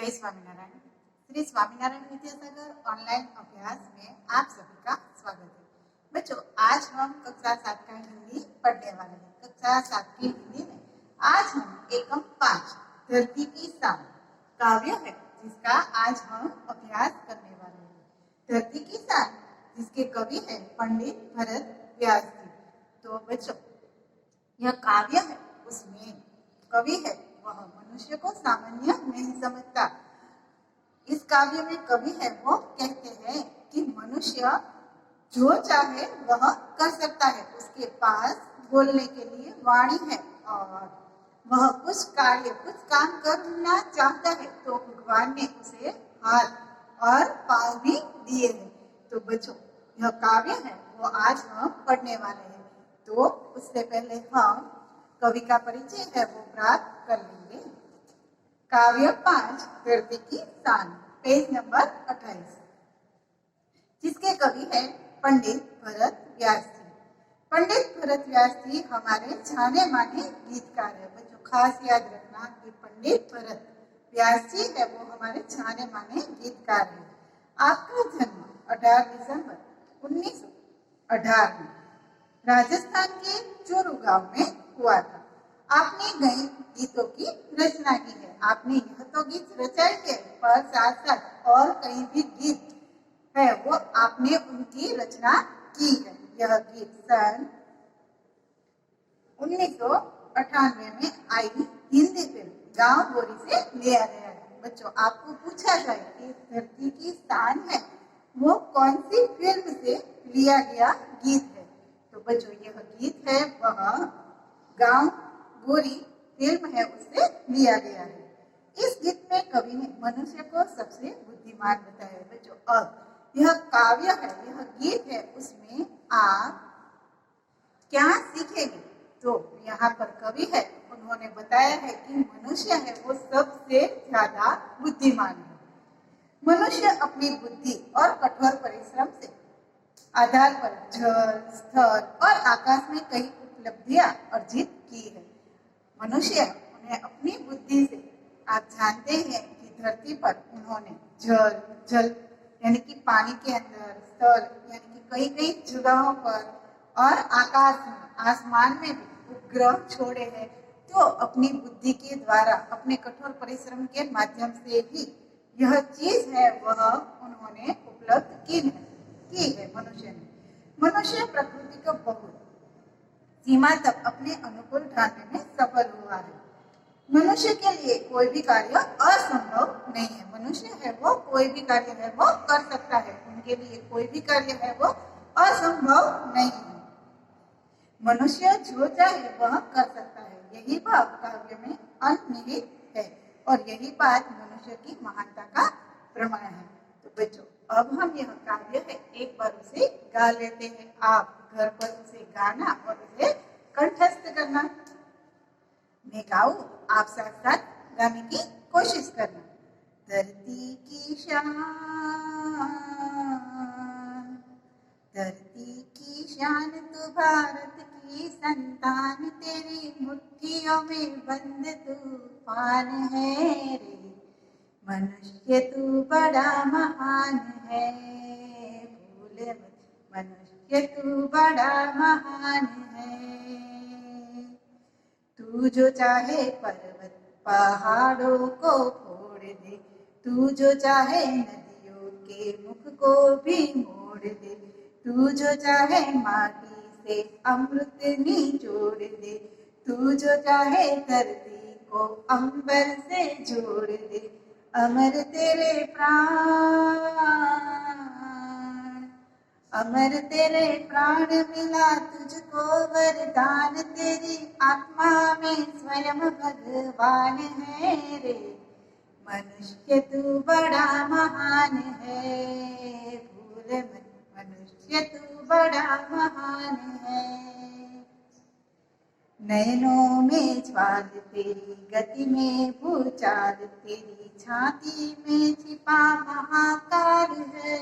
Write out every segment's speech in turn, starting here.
जय स्वामीनारायण। श्री स्वामीनारायण विद्यासागर ऑनलाइन अभ्यास में आप सभी का स्वागत है। बच्चों, आज हम कक्षा 7 का हिंदी पढ़ने वाले हैं। कक्षा 7 की हिंदी में आज हम एकम 5 धरती की शान काव्य है जिसका आज हम अभ्यास करने वाले हैं। धरती की शान जिसके कवि है पंडित भरत व्यास जी। तो बच्चों, यह काव्य है, उसमें कवि है वह मनुष्य को सामान्य नहीं समझता। इस काव्य में कवि है वो कहते हैं कि मनुष्य जो चाहे वह कर सकता है, उसके पास बोलने के लिए वाणी है और वह कुछ काम करना चाहता है तो भगवान ने उसे हाथ और पांव भी दिए हैं। तो बच्चों, यह काव्य है वो आज हम पढ़ने वाले हैं। तो उससे पहले हम कवि का परिचय है वो प्राप्त कर लेंगे। काव्य 5 धरती की शान, पेज नंबर 28, जिसके कवि है पंडित भरत व्यास जी। पंडित भरत व्यास जी हमारे जाने माने गीतकार है। बच्चों, खास याद रखना कि पंडित भरत व्यास जी है वो हमारे जाने माने गीतकार है। आपका जन्म 18 दिसंबर 1918 में राजस्थान के चूरू गांव में हुआ था। आपने कई गीतों की रचना की है। आपने यह तो गीत रचाए थे, पर साथ साथ और कई भी गीत है वो आपने उनकी रचना की है। यह गीत सन 1998 में आई हिंदी फिल्म गांव गोरी से लिया गया है। बच्चों, आपको पूछा जाए कि धरती की शान है वो कौन सी फिल्म से लिया गया गीत है, तो बच्चों यह गीत है वह गांव गोरी फिल्म है उससे लिया गया है। इस गीत में कवि ने मनुष्य को सबसे बुद्धिमान बताया है। बच्चों, अब यह काव्य है, यह गीत है, उसमें आप क्या सीखेंगे? तो यहाँ पर कवि है उन्होंने बताया है कि मनुष्य है वो सबसे ज्यादा बुद्धिमान है। मनुष्य अपनी बुद्धि और कठोर परिश्रम से आधार पर जल, स्थल और आकाश में कई उपलब्धियां अर्जित की है। मनुष्य उन्हें अपनी बुद्धि से, आप जानते हैं कि धरती पर उन्होंने जल यानी कि पानी के अंदर, स्थल यानी कि कई कई जगहों पर और आकाश में, आसमान में भी उपग्रह छोड़े हैं। तो अपनी बुद्धि के द्वारा, अपने कठोर परिश्रम के माध्यम से ही यह चीज है वह उन्होंने उपलब्ध की है मनुष्य ने। मनुष्य प्रकृति को बहुत सीमा तक अपने अनुकूल ढांचे में सफल हुआ है। मनुष्य के लिए कोई भी कार्य असंभव नहीं है। मनुष्य है वो कोई भी कार्य है वो कर सकता है, उनके लिए कोई भी कार्य है वो असंभव नहीं है। मनुष्य जो चाहे वह कर सकता है, यही बात काव्य में अंतर्निहित है और यही बात मनुष्य की महानता का प्रमाण है। तो बच्चों, अब हम यह काव्य है एक बार उसे गा लेते हैं। आप घर पर उसे गाना और उसे कंठस्थ करना। मैं गाऊं, आप साथ साथ गाने की कोशिश करना। धरती की शान, धरती की शान तू भारत की संतान, तेरी मुट्ठियों में बंद तूफान है रे। मनुष्य तू बड़ा महान है, भूल मत, मनुष्य तू बड़ा महान है। तू जो चाहे पर्वत पहाड़ों को फोड़ दे, तू जो चाहे नदियों के मुख को भी मोड़ दे, तू जो चाहे माटी से अमृत निचोड़ दे, तू जो चाहे धरती को अंबर से जोड़ दे। अमर तेरे प्राण, अमर तेरे प्राण मिला तुझको वरदान, तेरी आत्मा में स्वयं भगवान है रे। मनुष्य तू बड़ा महान है, भूल मत, मनुष्य तू बड़ा महान है। नयनों में ज्वाल तेरी, गति में भूचाल तेरी, छाती में छिपा महाकाल है।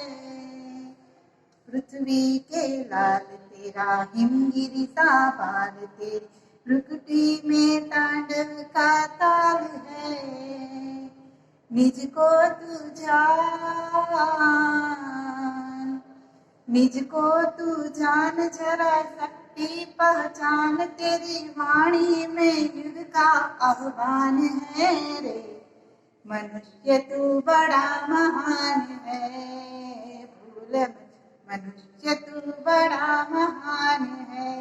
पृथ्वी के लाल तेरा, हिमगिरी सा बाल तेरी, प्रकृति में तांडव का ताल है। निजको तू जान, निजको तू जान जरा शक्ति पहचान, तेरी वाणी में युग का आह्वान है रे। मनुष्य तू बड़ा महान है, भूल मत, मनुष्य तू बड़ा महान है।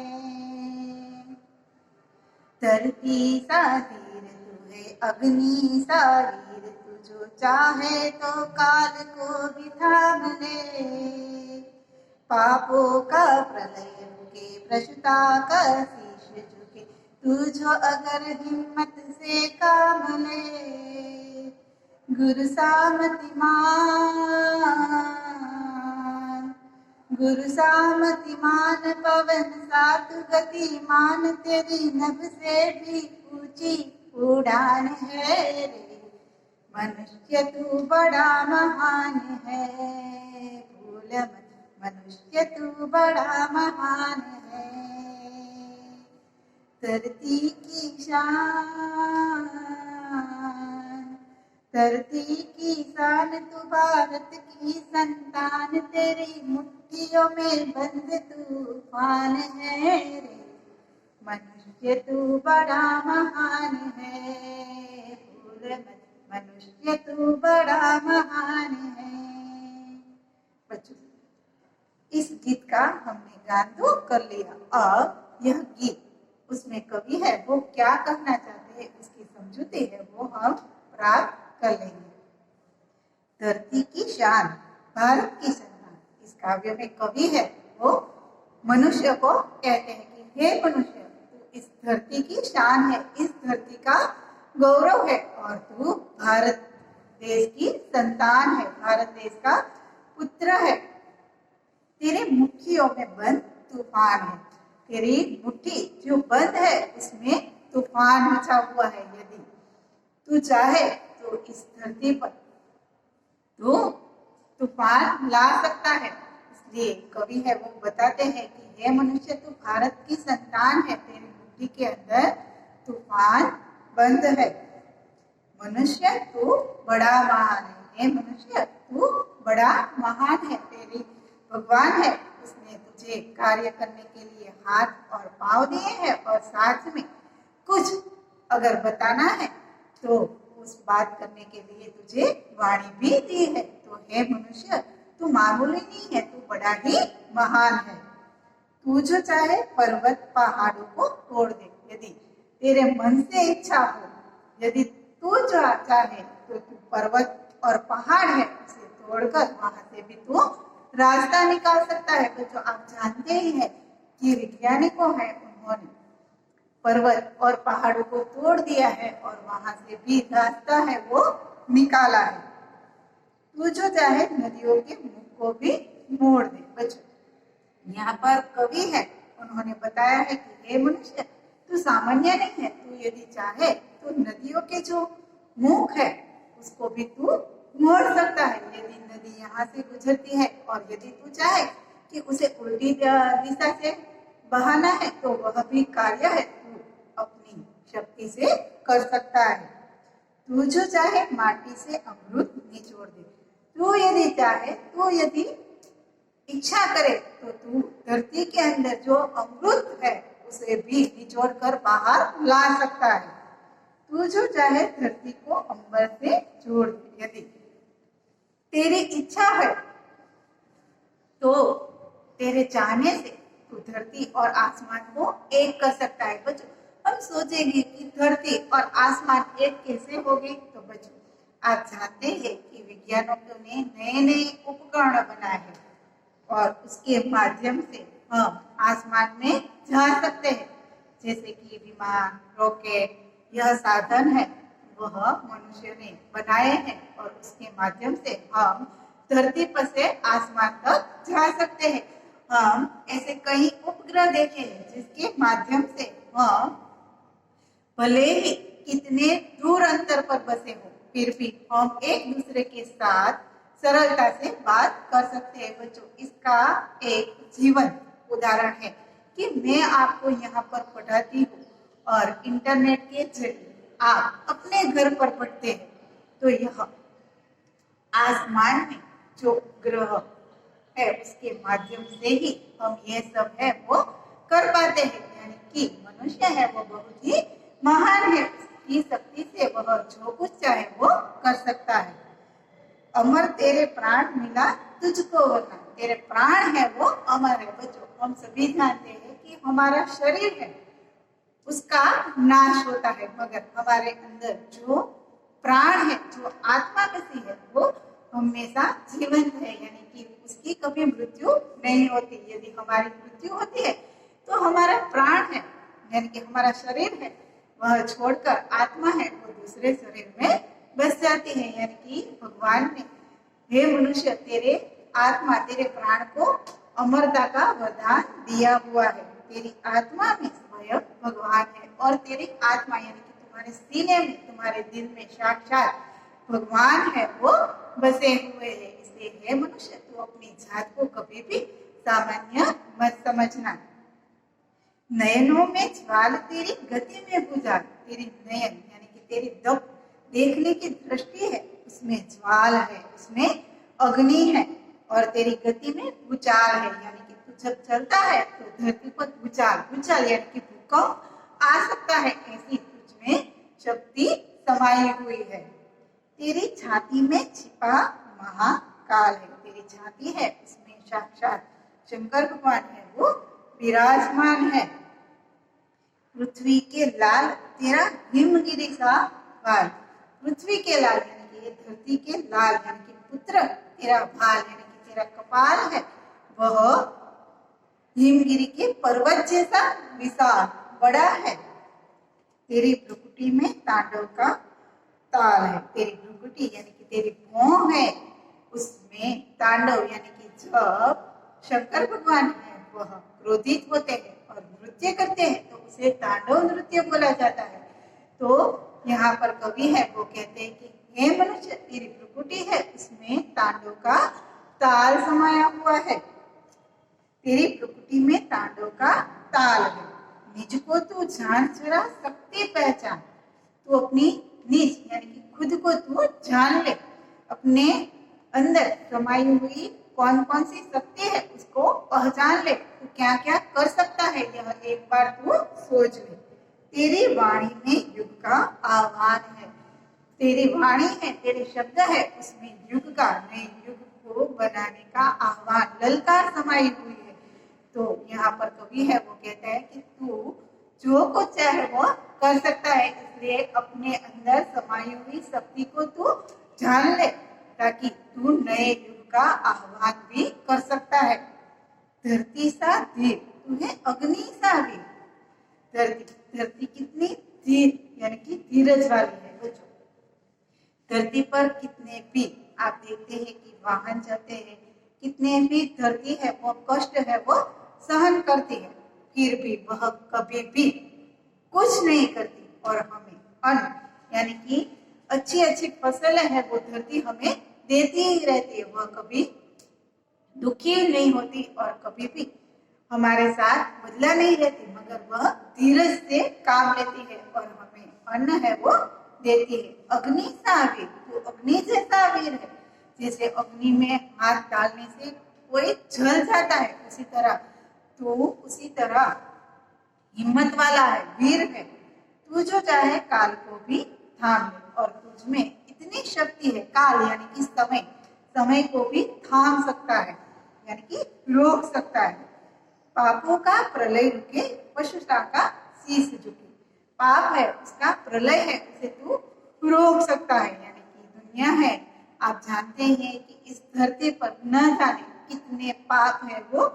धरती सा धीर तू है, अग्नि सा वीर तू, जो चाहे तो काल को भी थाम ले। पापों का प्रलय रुके, भ्रष्टता का शीश झुके, तू जो अगर हिम्मत से काम ले। गुरु सामतिमान, गुरु सामतिमान, पवन सातु गतिमान, तेरी नभ से भी ऊंची उड़ान है रे। मनुष्य तू बड़ा महान है, भूल मत, मनुष्य तू बड़ा महान है। धरती की शान, धरती की शान तू, भारत की संतान, तेरी मुट्ठियों में बंद तूफान है रे। मनुष्य तू बड़ा महान है, भूल मत, मनुष्य तू बड़ा महान है। बच्चों, इस गीत का हमने गान तो कर लिया, और यह गीत उसमें कवि है वो क्या कहना चाहते हैं, उसकी समझूते है वो हम प्राप्त कर लेंगे। धरती की शान, भारत की संतान, इस काव्य में कवि है वो मनुष्य को कहते हैं कि हे मनुष्य, तू इस धरती की शान है, इस धरती का गौरव है, और तू भारत देश की संतान है, भारत देश का पुत्र है। तेरे मुट्ठियों में बंद तूफान है, तेरी मुट्ठी जो बंद है उसमें तूफान मचा हुआ है। यदि तू चाहे तो इस धरती पर तो तूफान ला सकता है। इसलिए कवि है वो बताते हैं कि हे मनुष्य, तू भारत की संतान है, तेरी मुट्ठी के अंदर तूफान बंद है। मनुष्य तू बड़ा महान है, हे मनुष्य तू बड़ा महान है, तेरी भगवान है, उसने तुझे कार्य करने के लिए हाथ और पांव दिए हैं, और साथ में कुछ अगर बताना है तो उस बात करने के लिए तुझे वाणी भी दी है। तो हे मनुष्य, तू मामूली नहीं है, तू बड़ा ही महान है। तू जो चाहे पर्वत पहाड़ों को तोड़ दे, यदि तेरे मन से इच्छा हो, यदि तू जो चाहे तो तू पर्वत और पहाड़ है उसे तोड़कर वहां से भी तू रास्ता निकाल सकता है। तो जो आप जानते ही है कि वैज्ञानिकों है उन्होंने पर्वत और पहाड़ों को तोड़ दिया है और वहां से भी रास्ता है वो निकाला है। तू जो चाहे नदियों के मुख को भी मोड़ दे। बच्चों, यहाँ पर कवि है उन्होंने बताया है कि हे मनुष्य, तू सामान्य नहीं है, तू यदि चाहे तो नदियों के जो मुख है उसको भी तू मोड़ सकता है। यदि नदी यहाँ से गुजरती है और यदि तू चाहे कि उसे उल्टी दिशा से बहाना है तो वह भी कार्य है, तू अपनी शक्ति से कर सकता है। तू जो चाहे माटी से अमृत निचोड़ दे। तू यदि चाहे, तू यदि इच्छा करे तो तू धरती के अंदर जो अमृत है उसे भी निचोड़ कर बाहर ला सकता है। तू जो चाहे धरती को अंबर से जोड़ दे। यदि तेरी इच्छा है तो तेरे चाहने से तू धरती और आसमान को एक कर सकता है। बच्चों, हम सोचेंगे कि धरती और आसमान एक कैसे हो गए, तो बच्चों आप जानते हैं कि वैज्ञानिकों ने नए नए उपकरण बनाए हैं और उसके माध्यम से हम आसमान में जा सकते हैं। जैसे कि विमान, रॉकेट, यह साधन है वह मनुष्य ने बनाए हैं और उसके माध्यम से हम धरती पर से आसमान तक जा सकते हैं। हम ऐसे कई उपग्रह देखे हैं जिसके माध्यम से हम भले ही कितने दूर अंतर पर बसे हो फिर भी हम एक दूसरे के साथ सरलता से बात कर सकते हैं। बच्चों, इसका एक जीवन उदाहरण है कि मैं आपको यहाँ पर पढ़ाती हूँ और इंटरनेट के जरिए आप अपने घर पर पढ़ते हैं, तो यह आसमान में जो ग्रह है उसके माध्यम से ही हम ये सब है वो कर पाते हैं। यानी कि मनुष्य है वो बहुत ही महान है, उसकी शक्ति से वह जो कुछ चाहे वो कर सकता है। अमर तेरे प्राण मिला तुझको वरना, तेरे प्राण है वो अमर है। बच्चों हम सभी जानते हैं कि हमारा शरीर है उसका नाश होता है, मगर हमारे अंदर जो प्राण है, जो आत्मा बसी है, वो हमेशा जीवंत है, यानी कि उसकी कभी मृत्यु नहीं होती। यदि हमारी मृत्यु होती है तो हमारा प्राण है, यानी कि हमारा शरीर है, वह छोड़कर आत्मा है वो दूसरे शरीर में बस जाती है। यानी कि भगवान ने हे मनुष्य तेरे आत्मा तेरे प्राण को अमरता का वरदान दिया हुआ है। तेरी आत्मा में स्वयं भगवान है और तेरी आत्मा यानी कि तुम्हारे सीने में, तुम्हारे दिल में साक्षात भगवान है वो बसे हुए हैं। इसलिए हे मनुष्य तू अपनी जात को कभी भी सामान्य मत समझना। नयनों में ज्वाल तेरी गति में बुझा, तेरी नयन यानी कि तेरी दप देखने की दृष्टि है उसमें ज्वाल है, उसमें अग्नि है, और तेरी गति में भूचाल है, यानी कि तू जब चलता है तो धरती पर भूचाल यानी कि भूकंप आ सकता है, ऐसी तुझमें शक्ति समाई हुई है। तेरी छाती में छिपा महाकाल है, तेरी छाती है उसमें साक्षात शंकर भगवान है वो विराजमान है। पृथ्वी के लाल तेरा हिमगिरी सा भाल, पृथ्वी के लाल यानी कि ये धरती के लाल यानी कि पुत्र तेरा भाल यानी कि तेरा कपाल है वह हिमगिरी के पर्वत जैसा विशाल बड़ा है। तेरी भ्रुकुटी में तांडव का ताल है, तेरी भ्रुकुटी यानी कि तेरी भौं है उसमें तांडव यानी कि जब शंकर भगवान है वह क्रोधित होते हैं और नृत्य करते हैं तो उसे तांडव नृत्य बोला जाता है। तो यहाँ पर कवि है वो कहते हैं कि हे मनुष्य तेरी भ्रुकुटी है उसमें तांडव का ताल समाया हुआ है, तेरी प्रकृति में तांडव का ताल है। निज को तू जान जरा शक्ति पहचान, तू अपनी निज यानी कि खुद को तू जान ले, अपने अंदर समाई हुई कौन कौन सी शक्ति है उसको पहचान ले, तू क्या क्या कर सकता है यह एक बार तू सोच ले। तेरी वाणी में युग का आह्वान है, तेरी वाणी है तेरे शब्द है उसमें युग का नए युग को बनाने का आह्वान ललकार समाई हुई है। तो यहाँ पर कवि है वो कहता है कि तू जो कुछ चाहे वो कर सकता है, इसलिए अपने अंदर समाई हुई शक्ति को तू जान ले ताकि तू नए युग का आह्वान भी कर सकता है। धरती सा धीर तू है अग्नि सा वीर, धरती कितनी धीर यानी कि धीरज वाली है बच्चों। धरती पर कितने भी आप देखते हैं कि वाहन चलते हैं, कितने भी धरती है वो कष्ट है वो सहन करती है, फिर भी वह कभी भी कुछ नहीं करती और हमें अन्न यानी कि अच्छी अच्छी फसलें है वो धरती हमें देती ही रहती है। वह कभी दुखी नहीं होती और कभी भी हमारे साथ बदला नहीं रहती, मगर वह धीरज से काम लेती है और हमें अन्न है वो देती है। अग्नि सा वीर, तो अग्नि जैसा वीर है, जैसे अग्नि में हाथ डालने से कोई जल जाता है उसी तरह, तो उसी तरह हिम्मत वाला है, वीर है। तू जो चाहे काल को भी थाम ले, और तुझ में इतनी शक्ति है, काल यानी कि समय, समय को भी थाम सकता है यानी कि रोक सकता है। पापों का प्रलय रुके पशुता का शीश झुके, पाप है उसका प्रलय है उसे तू रोक सकता है, यानी कि दुनिया है आप जानते हैं कि इस धरती पर न जाने कितने पाप है वो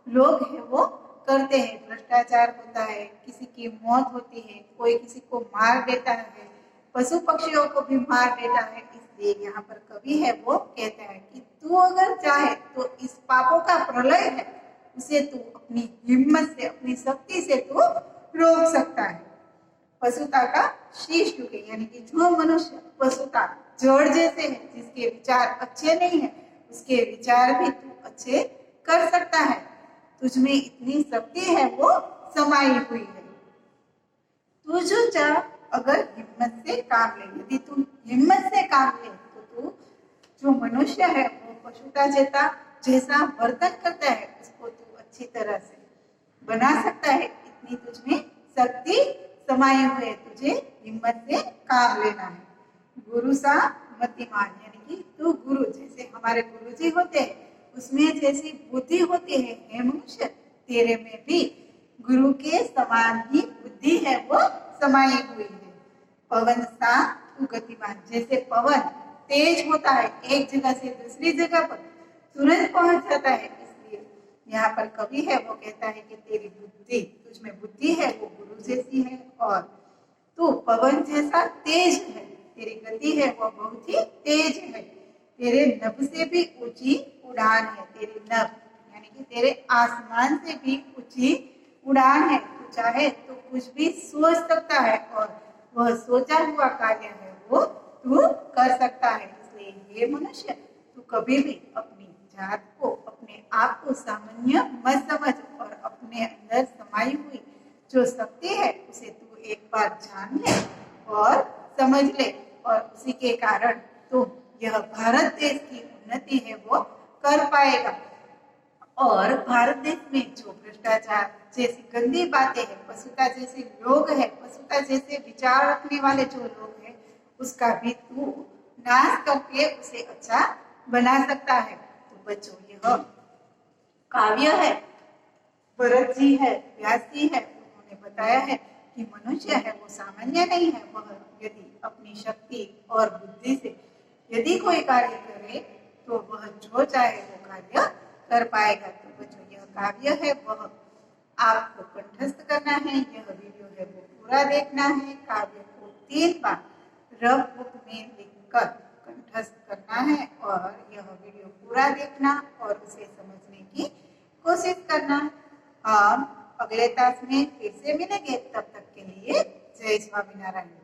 लोग है वो करते हैं। भ्रष्टाचार होता है, किसी की मौत होती है, कोई किसी को मार देता है, पशु पक्षियों को भी मार देता है। इसलिए यहाँ पर कवि है वो कहता है कि तू अगर चाहे तो इस पापों का प्रलय है उसे तू अपनी हिम्मत से अपनी शक्ति से तू रोक सकता है। पशुता का शीश झुके यानी कि जो मनुष्य पशुता जड़ जैसे है, जिसके विचार अच्छे नहीं है, उसके विचार भी तू अच्छे कर सकता है। तुझमें इतनी शक्ति है वो समाई हुई है। तू जो चाह अगर हिम्मत से काम ले, यदि तू हिम्मत से काम ले तो तू जो मनुष्य है वो पशुता जैसा वर्तन करता है उसको तू अच्छी तरह से बना सकता है, इतनी तुझमें शक्ति समाई हुई है, तुझे हिम्मत से काम लेना है। गुरु सा मतिमान, यानी कि तू गुरु, जैसे हमारे गुरुजी होते हैं उसमें जैसी बुद्धि होती है, हे मनुष्य तेरे में भी गुरु के समान ही बुद्धि है वो समाई हुई है। पवन सा तू गतिमान, जैसे पवन तेज होता है, एक जगह से दूसरी जगह पर तुरंत पहुंच जाता है, इसलिए यहाँ पर कवि है वो कहता है कि तेरी बुद्धि, तुझमें बुद्धि है वो गुरु जैसी है, और तू पवन जैसा तेज है, तेरी गति है वो बहुत ही तेज है, तेरे नभ से भी ऊंची उड़ान है, तेरी नभ यानी कि तेरे आसमान से भी ऊंची उड़ान है, तू चाहे तो कुछ भी सोच सकता है और वह सोचा हुआ कार्य है वो तू कर सकता है। इसलिए ये मनुष्य तू कभी भी अपनी जात को, अपने आप को सामान्य मत समझ और अपने अंदर समाई हुई जो शक्ति है उसे तू एक बार जान ले और समझ ले, और उसी के कारण तू यह भारत देश की उन्नति है वो कर पाएगा। और भारत देश में जो भ्रष्टाचार जैसी गंदी बातें हैं, पशुता जैसे लोग हैं, पशुता जैसे विचार रखने वाले जो लोग हैं, उसका भी तू नाश करके उसे अच्छा बना सकता है। तो बच्चों यह काव्य है, भरत जी है, व्यास जी है, उन्होंने बताया है कि मनुष्य है वो सामान्य नहीं है, वह यदि अपनी शक्ति और बुद्धि से यदि कोई कार्य करे तो वह जो चाहे वो कार्य कर पाएगा। तो बच्चों यह काव्य है वह आपको कंठस्थ करना है, यह वीडियो है वो पूरा देखना है, काव्य को 3 बार रफ बुक में लिखकर कंठस्थ करना है और यह वीडियो पूरा देखना और उसे समझने की कोशिश करना। हम अगले क्लास में फिर से मिलेंगे, तब तक के लिए जय स्वामीनारायण।